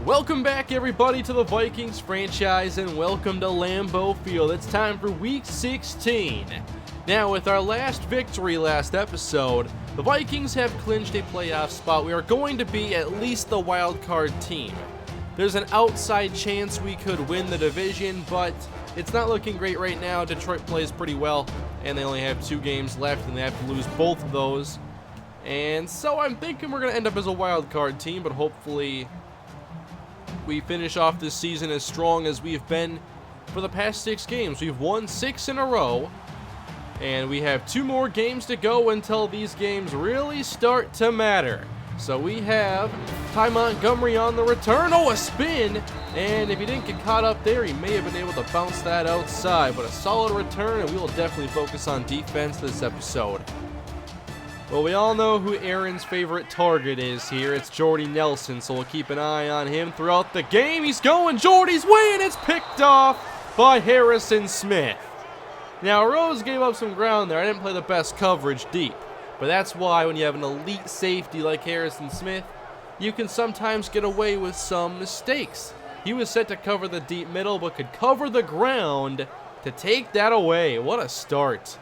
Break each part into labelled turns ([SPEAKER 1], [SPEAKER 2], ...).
[SPEAKER 1] Welcome back, everybody, to the Vikings franchise, and welcome to Lambeau Field. It's time for Week 16. Now, with our last victory last episode, the Vikings have clinched a playoff spot. We are going to be at least the wild card team. There's an outside chance we could win the division, but it's not looking great right now. Detroit plays pretty well, and they only have 2 games left, and they have to lose both of those. And so I'm thinking we're going to end up as a wild card team, but hopefully we finish off this season as strong as we've been for the past 6 games. We've won 6 in a row, and we have 2 more games to go until these games really start to matter. So we have Ty Montgomery on the return. Oh, a spin! And if he didn't get caught up there, he may have been able to bounce that outside. But a solid return, and we will definitely focus on defense this episode. Well, we all know who Aaron's favorite target is here. It's Jordy Nelson, so we'll keep an eye on him throughout the game. He's going Jordy's way, and it's picked off by Harrison Smith. Now, Rose gave up some ground there. I didn't play the best coverage deep, but that's why when you have an elite safety like Harrison Smith, you can sometimes get away with some mistakes. He was set to cover the deep middle, but could cover the ground to take that away. What a start.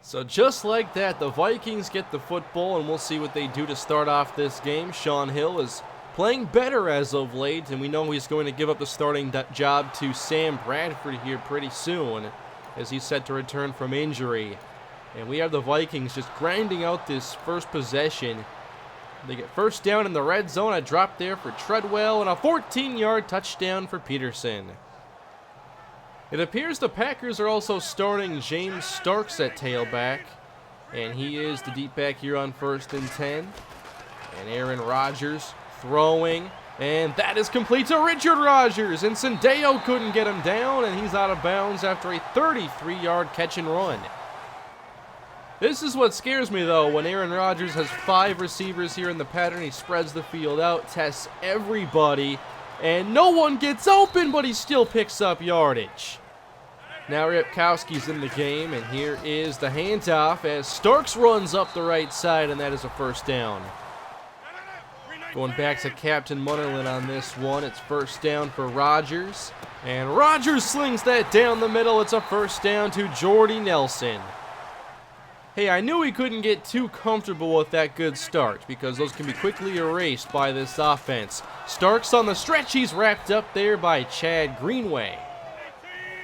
[SPEAKER 1] So just like that, the Vikings get the football, and we'll see what they do to start off this game. Shaun Hill is playing better as of late, and we know he's going to give up the starting job to Sam Bradford here pretty soon, as he's set to return from injury. And we have the Vikings just grinding out this first possession. They get first down in the red zone. A drop there for Treadwell, and a 14-yard touchdown for Peterson. It appears the Packers are also starting James Starks at tailback, and he is the deep back here on 1st and 10. And Aaron Rodgers throwing, and that is complete to Richard Rodgers, and Sendejo couldn't get him down, and he's out of bounds after a 33-yard catch and run. This is what scares me, though, when Aaron Rodgers has 5 receivers here in the pattern. He spreads the field out, tests everybody, and no one gets open, but he still picks up yardage. Now Ripkowski's in the game, and here is the handoff as Starks runs up the right side, and that is a first down. Going back to Captain Munnerlyn on this one. It's first down for Rodgers, and Rodgers slings that down the middle. It's a first down to Jordy Nelson. Hey, I knew he couldn't get too comfortable with that good start, because those can be quickly erased by this offense. Starks on the stretch. He's wrapped up there by Chad Greenway.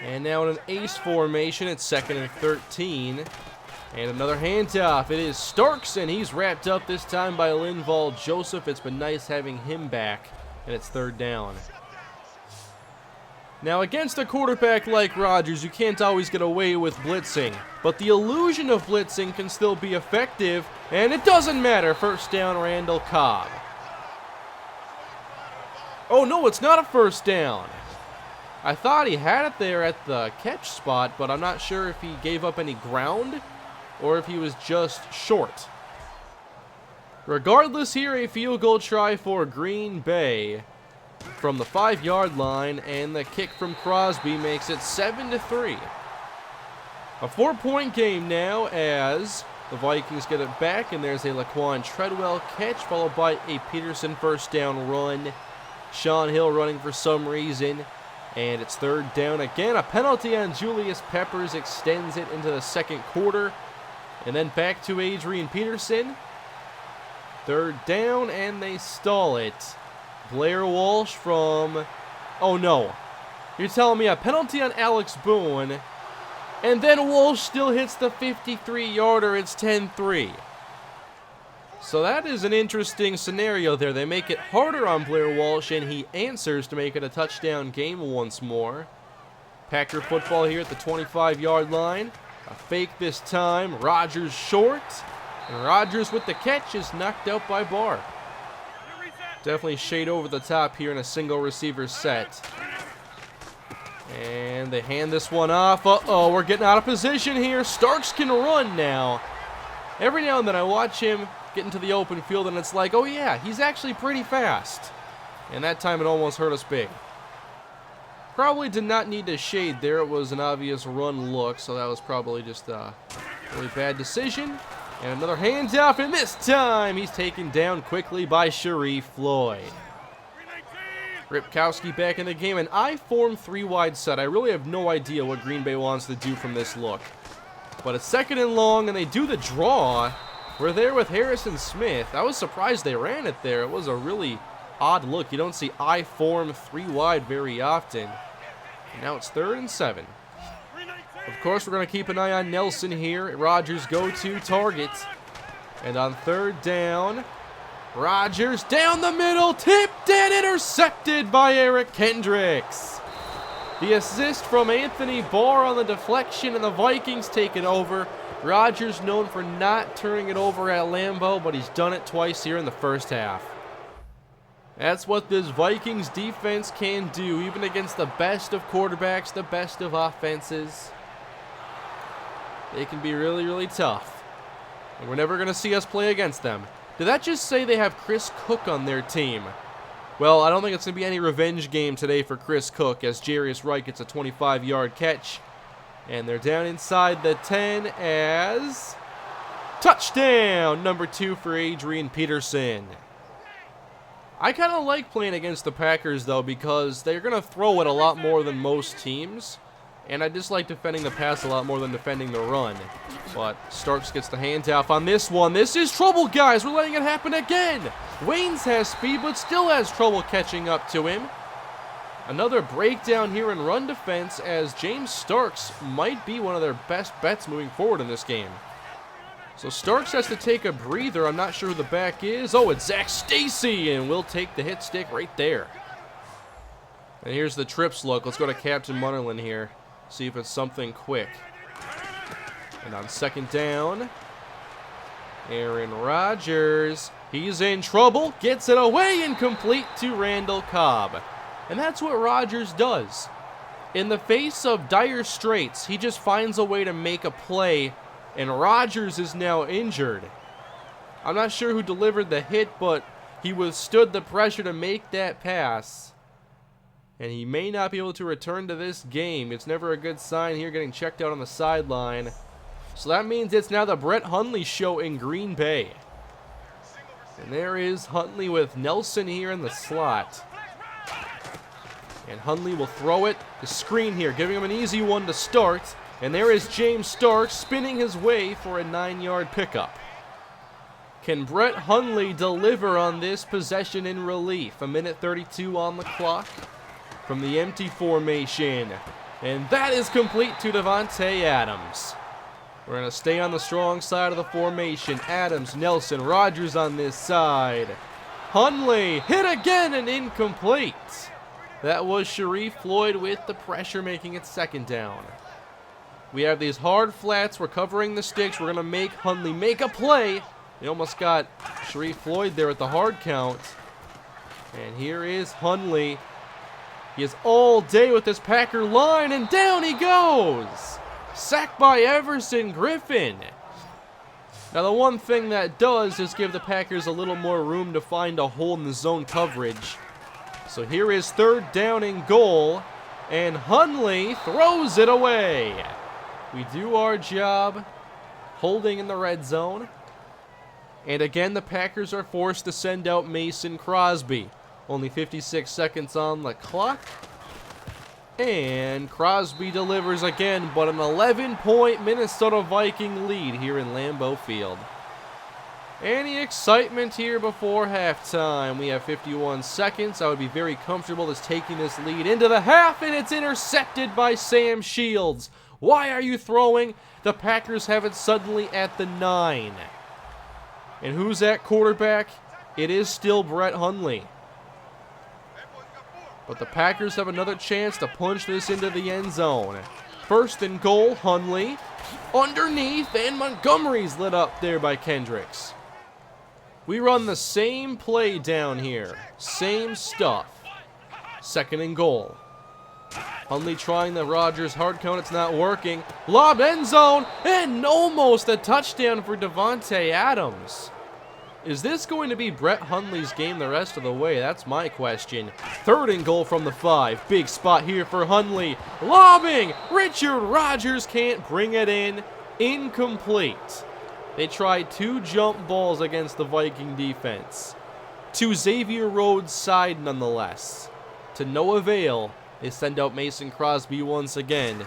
[SPEAKER 1] And now in an ace formation, it's 2nd and 13. And another handoff. It is Starks, and he's wrapped up this time by Linval Joseph. It's been nice having him back, and it's 3rd down. Now, against a quarterback like Rodgers, you can't always get away with blitzing, but the illusion of blitzing can still be effective, and it doesn't matter. First down, Randall Cobb. Oh, no, it's not a first down. I thought he had it there at the catch spot, but I'm not sure if he gave up any ground or if he was just short. Regardless, here a field goal try for Green Bay from the 5-yard line, and the kick from Crosby makes it 7-3. A 4-point game now as the Vikings get it back, and there's a Laquan Treadwell catch followed by a Peterson first down run. Shaun Hill running for some reason, and it's 3rd down again. A penalty on Julius Peppers extends it into the 2nd quarter, and then back to Adrian Peterson. 3rd down, and they stall it. Blair Walsh from, oh no, you're telling me a penalty on Alex Boone, and then Walsh still hits the 53-yarder. It's 10-3. So that is an interesting scenario there. They make it harder on Blair Walsh, and he answers to make it a touchdown game once more. Packer football here at the 25-yard line. A fake this time. Rodgers short, and Rodgers with the catch is knocked out by Barr. Definitely shade over the top here in a single receiver set. And they hand this one off. Uh-oh, we're getting out of position here. Starks can run now. Every now and then I watch him get into the open field, and it's like, oh yeah, he's actually pretty fast. And that time it almost hurt us big. Probably did not need to shade there. It was an obvious run look, so that was probably just a really bad decision. And another handoff, and this time he's taken down quickly by Sharif Floyd. Ripkowski back in the game, an I-form 3-wide set. I really have no idea what Green Bay wants to do from this look. But it's 2nd and long, and they do the draw. We're there with Harrison Smith. I was surprised they ran it there. It was a really odd look. You don't see I-form 3-wide very often. And now it's 3rd and 7. Of course, we're going to keep an eye on Nelson here. Rodgers' go-to target. And on 3rd down, Rodgers down the middle, tipped and intercepted by Eric Kendricks. The assist from Anthony Barr on the deflection, and the Vikings take it over. Rodgers known for not turning it over at Lambeau, but he's done it twice here in the first half. That's what this Vikings defense can do, even against the best of quarterbacks, the best of offenses. They can be really, really tough. And we're never going to see us play against them. Did that just say they have Chris Cook on their team? Well, I don't think it's going to be any revenge game today for Chris Cook, as Jarius Wright gets a 25-yard catch. And they're down inside the 10 as touchdown, number 2 for Adrian Peterson. I kind of like playing against the Packers, though, because they're going to throw it a lot more than most teams. And I just like defending the pass a lot more than defending the run. But Starks gets the handoff on this one. This is trouble, guys. We're letting it happen again. Waynes has speed, but still has trouble catching up to him. Another breakdown here in run defense, as James Starks might be one of their best bets moving forward in this game. So Starks has to take a breather. I'm not sure who the back is. Oh, it's Zach Stacy, and we'll take the hit stick right there. And here's the trips look. Let's go to Captain Munnerlyn here. See if it's something quick. And on 2nd down, Aaron Rodgers, he's in trouble, gets it away, incomplete to Randall Cobb. And that's what Rodgers does. In the face of dire straits, he just finds a way to make a play, and Rodgers is now injured. I'm not sure who delivered the hit, but he withstood the pressure to make that pass. And he may not be able to return to this game. It's never a good sign here, getting checked out on the sideline. So that means it's now the Brett Hundley show in Green Bay. And there is Hundley with Nelson here in the slot. And Hundley will throw it. The screen here, giving him an easy one to start. And there is James Starks spinning his way for a 9-yard pickup. Can Brett Hundley deliver on this possession in relief? 1:32 on the clock from the empty formation. And that is complete to Davante Adams. We're going to stay on the strong side of the formation. Adams, Nelson, Rodgers on this side. Hundley hit again and incomplete. That was Sharif Floyd with the pressure, making it 2nd down. We have these hard flats. We're covering the sticks. We're going to make Hundley make a play. They almost got Sharif Floyd there at the hard count. And here is Hundley. He is all day with this Packer line, and down he goes. Sacked by Everson Griffin. Now the one thing that does is give the Packers a little more room to find a hole in the zone coverage. So here is 3rd down and goal, and Hundley throws it away. We do our job holding in the red zone. And again, the Packers are forced to send out Mason Crosby. Only 56 seconds on the clock. And Crosby delivers again, but an 11-point Minnesota Viking lead here in Lambeau Field. Any excitement here before halftime? We have 51 seconds. I would be very comfortable as taking this lead into the half, and it's intercepted by Sam Shields. Why are you throwing? The Packers have it suddenly at the 9. And who's at quarterback? It is still Brett Hundley. But the Packers have another chance to punch this into the end zone. 1st and goal, Hundley. Underneath, and Montgomery's lit up there by Kendricks. We run the same play down here. Same stuff. 2nd and goal. Hundley trying the Rodgers hard count. It's not working. Lob end zone, and almost a touchdown for Davante Adams. Is this going to be Brett Hundley's game the rest of the way? That's my question. 3rd and goal from the 5. Big spot here for Hundley. Lobbing. Richard Rodgers can't bring it in. Incomplete. They tried 2 jump balls against the Viking defense. To Xavier Rhodes' side nonetheless. To no avail, they send out Mason Crosby once again.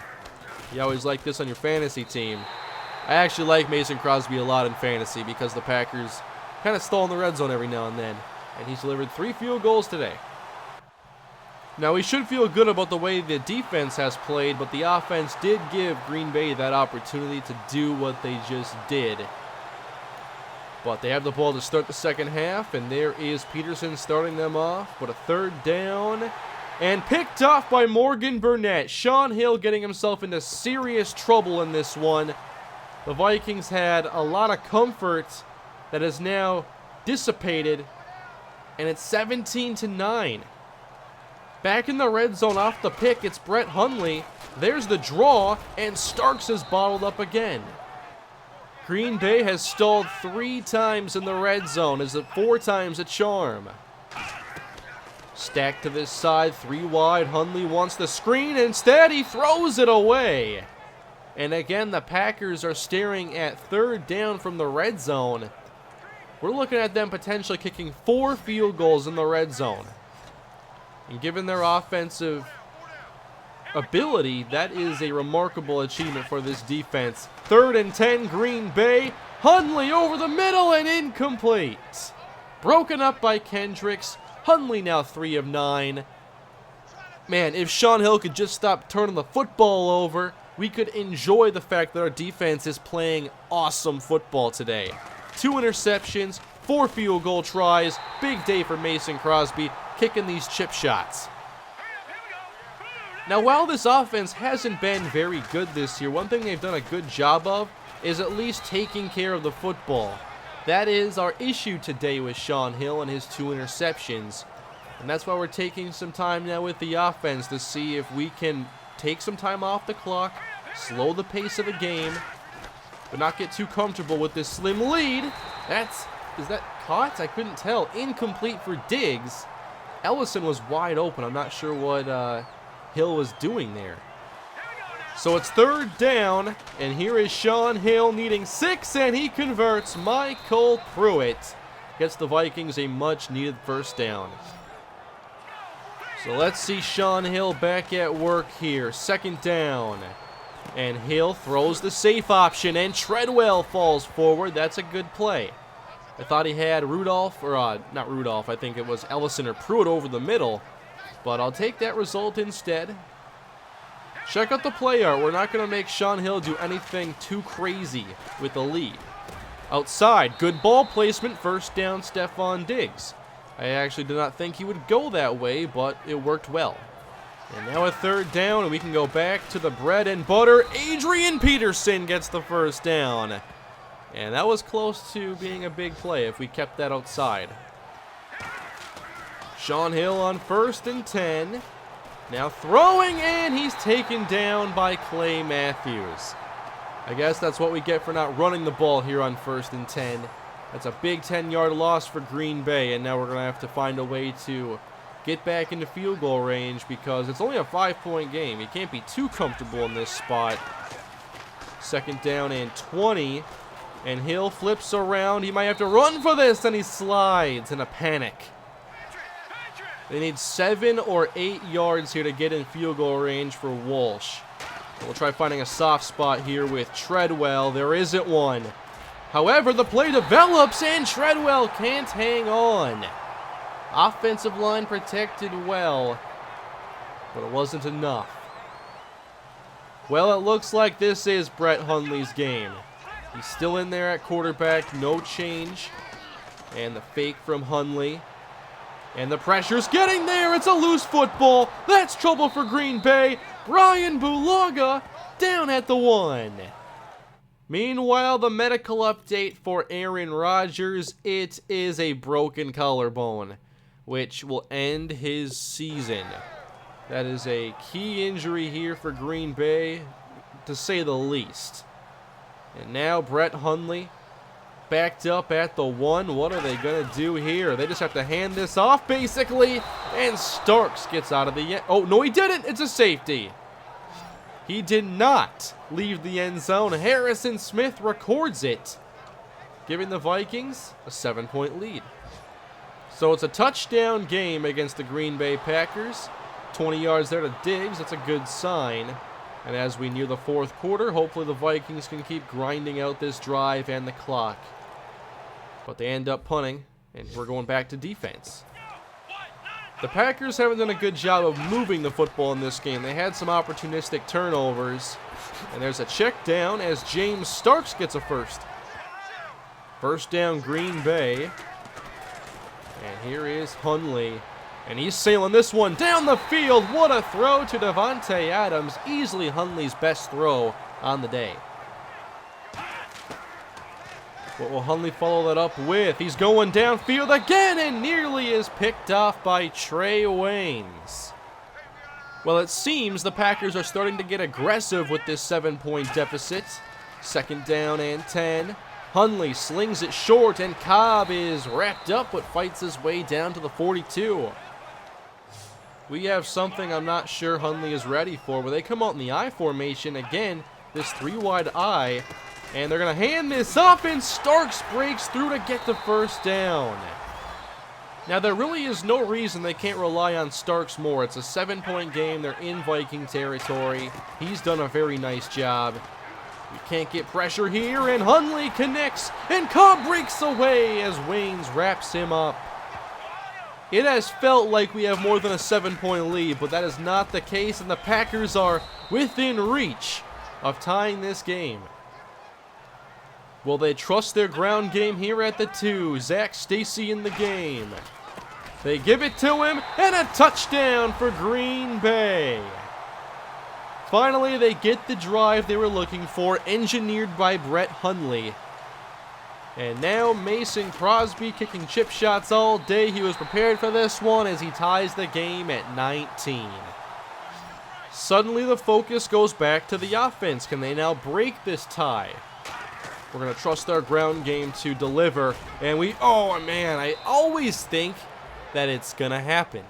[SPEAKER 1] You always like this on your fantasy team. I actually like Mason Crosby a lot in fantasy because the Packers kind of stall in the red zone every now and then. And he's delivered 3 field goals today. Now, we should feel good about the way the defense has played, but the offense did give Green Bay that opportunity to do what they just did. But they have the ball to start the second half, and there is Peterson starting them off. But a 3rd down, and picked off by Morgan Burnett. Shaun Hill getting himself into serious trouble in this one. The Vikings had a lot of comfort that is now dissipated, and it's 17-9. Back in the red zone off the pick, it's Brett Hundley. There's the draw, and Starks is bottled up again. Green Bay has stalled 3 times in the red zone. Is it 4 times a charm? Stacked to this side, 3 wide. Hundley wants the screen. Instead, he throws it away. And again, the Packers are staring at 3rd down from the red zone. We're looking at them potentially kicking 4 field goals in the red zone. And given their offensive ability, that is a remarkable achievement for this defense. 3rd and 10, Green Bay. Hundley over the middle and incomplete. Broken up by Kendricks. Hundley now 3 of 9. Man, if Shaun Hill could just stop turning the football over, we could enjoy the fact that our defense is playing awesome football today. 2 interceptions, 4 field goal tries. Big day for Mason Crosby, kicking these chip shots. Now, while this offense hasn't been very good this year, one thing they've done a good job of is at least taking care of the football. That is our issue today with Shaun Hill and his 2 interceptions. And that's why we're taking some time now with the offense to see if we can take some time off the clock, slow the pace of the game, but not get too comfortable with this slim lead. Is that caught? I couldn't tell. Incomplete for Diggs. Ellison was wide open. I'm not sure what Hill was doing there. So it's 3rd down, and here is Shaun Hill needing 6, and he converts. Michael Pruitt gets the Vikings a much-needed 1st down. So let's see Shaun Hill back at work here. 2nd down, and Hill throws the safe option, and Treadwell falls forward. That's a good play. I thought he had Rudolph, or not Rudolph, I think it was Ellison or Pruitt over the middle, but I'll take that result instead. Check out the play art. We're not going to make Shaun Hill do anything too crazy with the lead. Outside, good ball placement, 1st down, Stephon Diggs. I actually did not think he would go that way, but it worked well. And now a 3rd down, and we can go back to the bread and butter. Adrian Peterson gets the 1st down. And that was close to being a big play if we kept that outside. Shaun Hill on 1st and 10. Now throwing, and he's taken down by Clay Matthews. I guess that's what we get for not running the ball here on 1st and 10. That's a big 10-yard loss for Green Bay, and now we're going to have to find a way to get back into field goal range because it's only a 5-point game. You can't be too comfortable in this spot. 2nd down and 20, and Hill flips around. He might have to run for this, and he slides in a panic. They need 7 or 8 yards here to get in field goal range for Walsh. We'll try finding a soft spot here with Treadwell. There isn't one. However, the play develops, and Treadwell can't hang on. Offensive line protected well, but it wasn't enough. Well, it looks like this is Brett Hundley's game. He's still in there at quarterback, no change. And the fake from Hundley. And the pressure's getting there. It's a loose football. That's trouble for Green Bay. Brian Bulaga down at the 1. Meanwhile, the medical update for Aaron Rodgers. It is a broken collarbone, which will end his season. That is a key injury here for Green Bay, to say the least. And now Brett Hundley backed up at the 1. What are they going to do here? They just have to hand this off, basically. And Starks gets out of the end. Oh, no, he didn't. It's a safety. He did not leave the end zone. Harrison Smith records it. giving the Vikings a 7-point lead. So it's a touchdown game against the Green Bay Packers. 20 yards there to Diggs. That's a good sign. And as we near the fourth quarter, hopefully the Vikings can keep grinding out this drive and the clock. But they end up punting, and we're going back to defense. The Packers haven't done a good job of moving the football in this game. They had some opportunistic turnovers. And there's a check down as James Starks gets a first. First down, Green Bay. And here is Hundley. And he's sailing this one down the field. What a throw to Davante Adams. Easily Hundley's best throw on the day. What will Hundley follow that up with? He's going downfield again and nearly is picked off by Trey Waynes. Well, it seems the Packers are starting to get aggressive with this 7-point deficit. Second down and 10. Hundley slings it short, and Cobb is wrapped up but fights his way down to the 42. We have something I'm not sure Hundley is ready for, where they come out in the I formation again, this 3-wide I, and they're going to hand this off, and Starks breaks through to get the first down. Now, there really is no reason they can't rely on Starks more. It's a 7-point game. They're in Viking territory. He's done a very nice job. We can't get pressure here, and Hundley connects, and Cobb breaks away as Waynes wraps him up. It has felt like we have more than a 7-point lead, but that is not the case, and the Packers are within reach of tying this game. Will they trust their ground game here at the 2? Zach Stacy in the game. They give it to him, and a touchdown for Green Bay. Finally, they get the drive they were looking for, engineered by Brett Hundley. And now Mason Crosby kicking chip shots all day. He was prepared for this one as he ties the game at 19. Suddenly the focus goes back to the offense. Can they now break this tie? We're going to trust our ground game to deliver. And oh man, I always think that it's going to happen.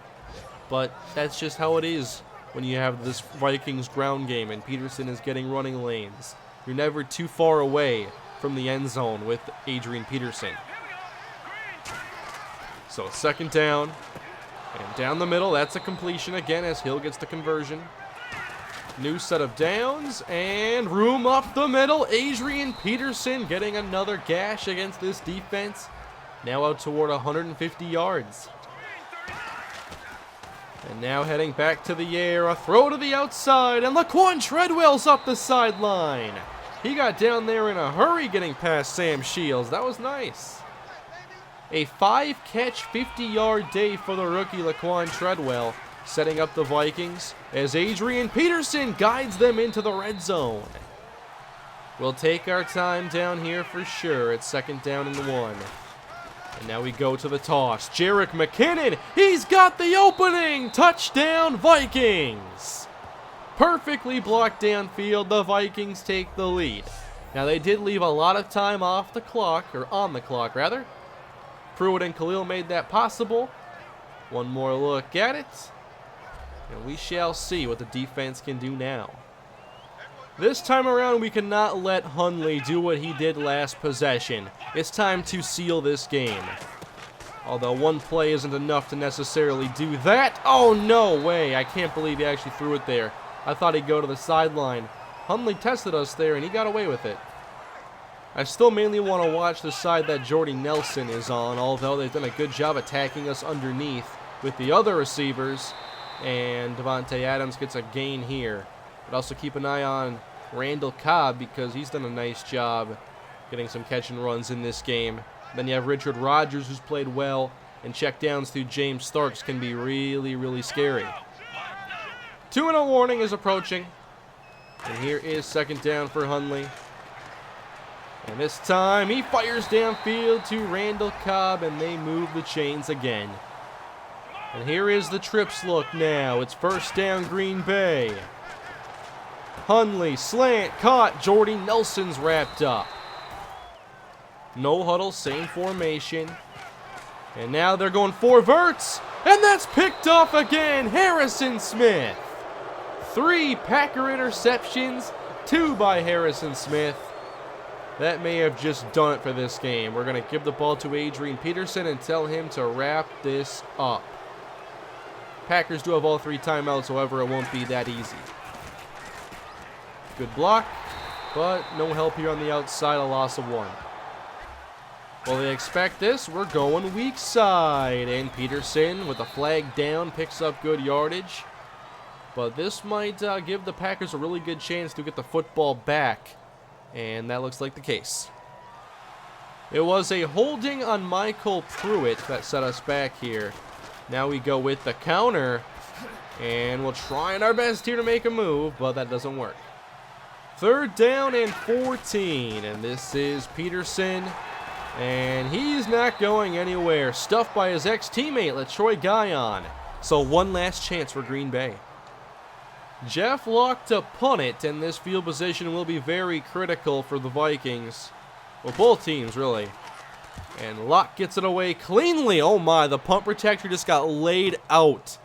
[SPEAKER 1] But that's just how it is when you have this Vikings ground game and Peterson is getting running lanes. You're never too far away from the end zone with Adrian Peterson. So second down, and down the middle, that's a completion again as Hill gets the conversion. New set of downs, and room up the middle. Adrian Peterson getting another gash against this defense. Now out toward 150 yards. And now heading back to the air, a throw to the outside, and Laquan Treadwell's up the sideline. He got down there in a hurry getting past Sam Shields. That was nice. A 5-catch, 50-yard day for the rookie Laquan Treadwell, setting up the Vikings as Adrian Peterson guides them into the red zone. We'll take our time down here for sure. It's second down and 1. And now we go to the toss. Jerick McKinnon, he's got the opening! Touchdown Vikings! Perfectly blocked downfield, the Vikings take the lead. Now they did leave a lot of time off the clock, or on the clock rather. Pruitt and Khalil made that possible. One more look at it. And we shall see what the defense can do now. This time around, we cannot let Hundley do what he did last possession. It's time to seal this game. Although one play isn't enough to necessarily do that. Oh, no way. I can't believe he actually threw it there. I thought he'd go to the sideline. Hundley tested us there, and he got away with it. I still mainly want to watch the side that Jordy Nelson is on, although they've done a good job attacking us underneath with the other receivers. And Davante Adams gets a gain here. But also keep an eye on Randall Cobb because he's done a nice job getting some catch and runs in this game. Then you have Richard Rodgers, who's played well, and checkdowns through James Starks can be really, really scary. 2-0 warning is approaching. And here is second down for Hundley. And this time he fires downfield to Randall Cobb, and they move the chains again. And here is the trips look now. It's first down Green Bay. Hundley, slant, caught. Jordy Nelson's wrapped up. No huddle, same formation. And now they're going 4 verts. And that's picked off again. Harrison Smith. 3 Packer interceptions, 2 by Harrison Smith. That may have just done it for this game. We're going to give the ball to Adrian Peterson and tell him to wrap this up. Packers do have all 3 timeouts, however, it won't be that easy. Good block, but no help here on the outside, a loss of 1. Well, they expect this. We're going weak side. And Peterson, with the flag down, picks up good yardage. But this might give the Packers a really good chance to get the football back. And that looks like the case. It was a holding on Michael Pruitt that set us back here. Now we go with the counter. And we're trying our best here to make a move, but that doesn't work. 3rd down and 14. And this is Peterson. And he's not going anywhere. Stuffed by his ex-teammate, LaTroy Guion. So one last chance for Green Bay. Jeff Locke to punt it, and this field position will be very critical for the Vikings. Well, both teams, really. And Locke gets it away cleanly. Oh my, the punt protector just got laid out.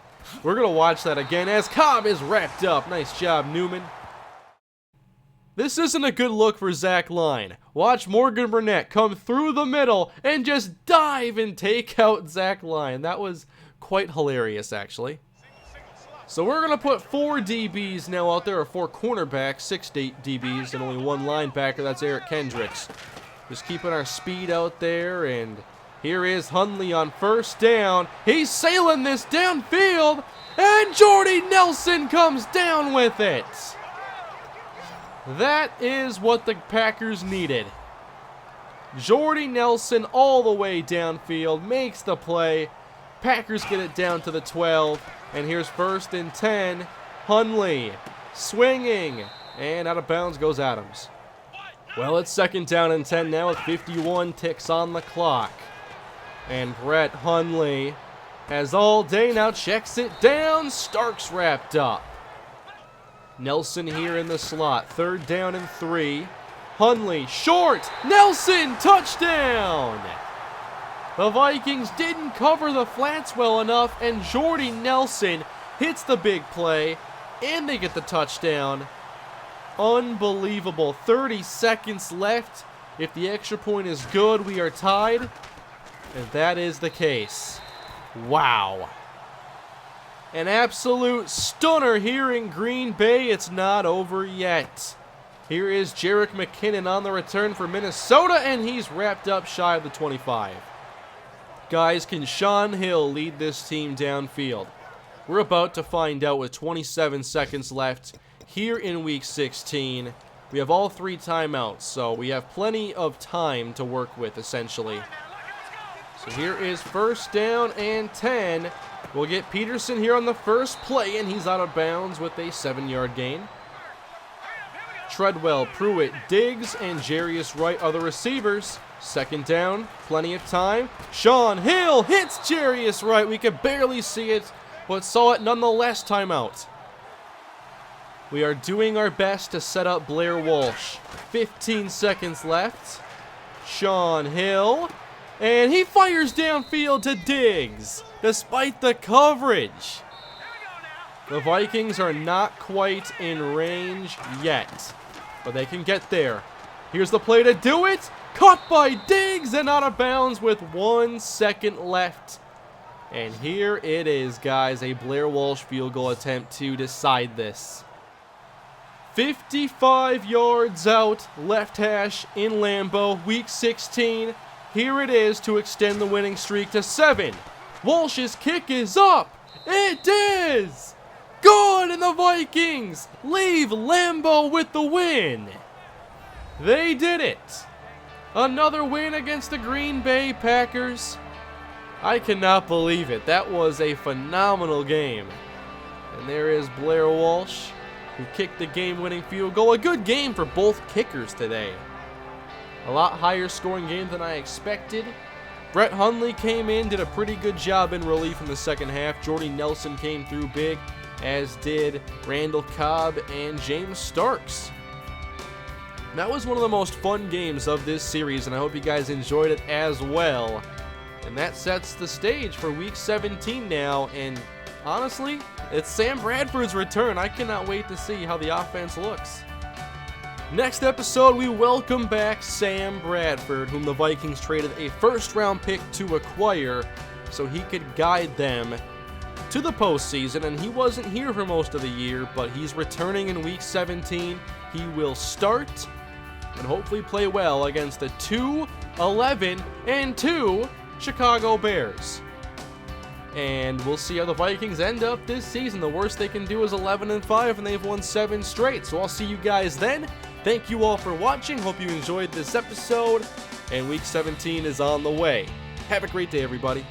[SPEAKER 1] We're going to watch that again as Cobb is wrapped up. Nice job, Newman. This isn't a good look for Zach Line. Watch Morgan Burnett come through the middle and just dive and take out Zach Line. That was quite hilarious, actually. So we're going to put 4 DBs now out there, or 4 cornerbacks, 6 DBs, and only 1 linebacker. That's Eric Kendricks. Just keeping our speed out there, and here is Hundley on 1st down. He's sailing this downfield, and Jordy Nelson comes down with it. That is what the Packers needed. Jordy Nelson all the way downfield, makes the play. Packers get it down to the 12. And here's 1st and 10. Hundley swinging. And out of bounds goes Adams. Well, it's 2nd down and 10 now with 51 ticks on the clock. And Brett Hundley has all day now, checks it down. Starks wrapped up. Nelson here in the slot. 3rd down and 3. Hundley short. Nelson touchdown. The Vikings didn't cover the flats well enough, and Jordy Nelson hits the big play, and they get the touchdown. Unbelievable. 30 seconds left. If the extra point is good, we are tied. And that is the case. Wow. An absolute stunner here in Green Bay. It's not over yet. Here is Jerick McKinnon on the return for Minnesota, and he's wrapped up shy of the 25. Guys, can Shaun Hill lead this team downfield? We're about to find out with 27 seconds left here in Week 16. We have all 3 timeouts, so we have plenty of time to work with, essentially. So here is 1st down and 10. We'll get Peterson here on the first play, and he's out of bounds with a 7-yard gain. Treadwell, Pruitt, Diggs, and Jarius Wright are the receivers. 2nd down, plenty of time. Shaun Hill hits Jarius Wright. We could barely see it, but saw it nonetheless. Timeout. We are doing our best to set up Blair Walsh. 15 seconds left. Shaun Hill, and he fires downfield to Diggs, despite the coverage. The Vikings are not quite in range yet, but they can get there. Here's the play to do it. Caught by Diggs and out of bounds with 1 second left. And here it is, guys, a Blair Walsh field goal attempt to decide this. 55 yards out, left hash in Lambeau, Week 16. Here it is to extend the winning streak to 7. Walsh's kick is up. It is good, and the Vikings leave Lambeau with the win. They did it. Another win against the Green Bay Packers. I cannot believe it. That was a phenomenal game. And there is Blair Walsh, who kicked the game-winning field goal. A good game for both kickers today. A lot higher scoring game than I expected. Brett Hundley came in, did a pretty good job in relief in the second half. Jordy Nelson came through big, as did Randall Cobb and James Starks. That was one of the most fun games of this series, and I hope you guys enjoyed it as well. And that sets the stage for Week 17 now, and honestly, it's Sam Bradford's return. I cannot wait to see how the offense looks. Next episode, we welcome back Sam Bradford, whom the Vikings traded a first-round pick to acquire so he could guide them to the postseason. And he wasn't here for most of the year, but he's returning in Week 17. He will start and hopefully play well against the 2-11-2 Chicago Bears. And we'll see how the Vikings end up this season. The worst they can do is 11-5, and they've won 7 straight. So I'll see you guys then. Thank you all for watching. Hope you enjoyed this episode. And Week 17 is on the way. Have a great day, everybody.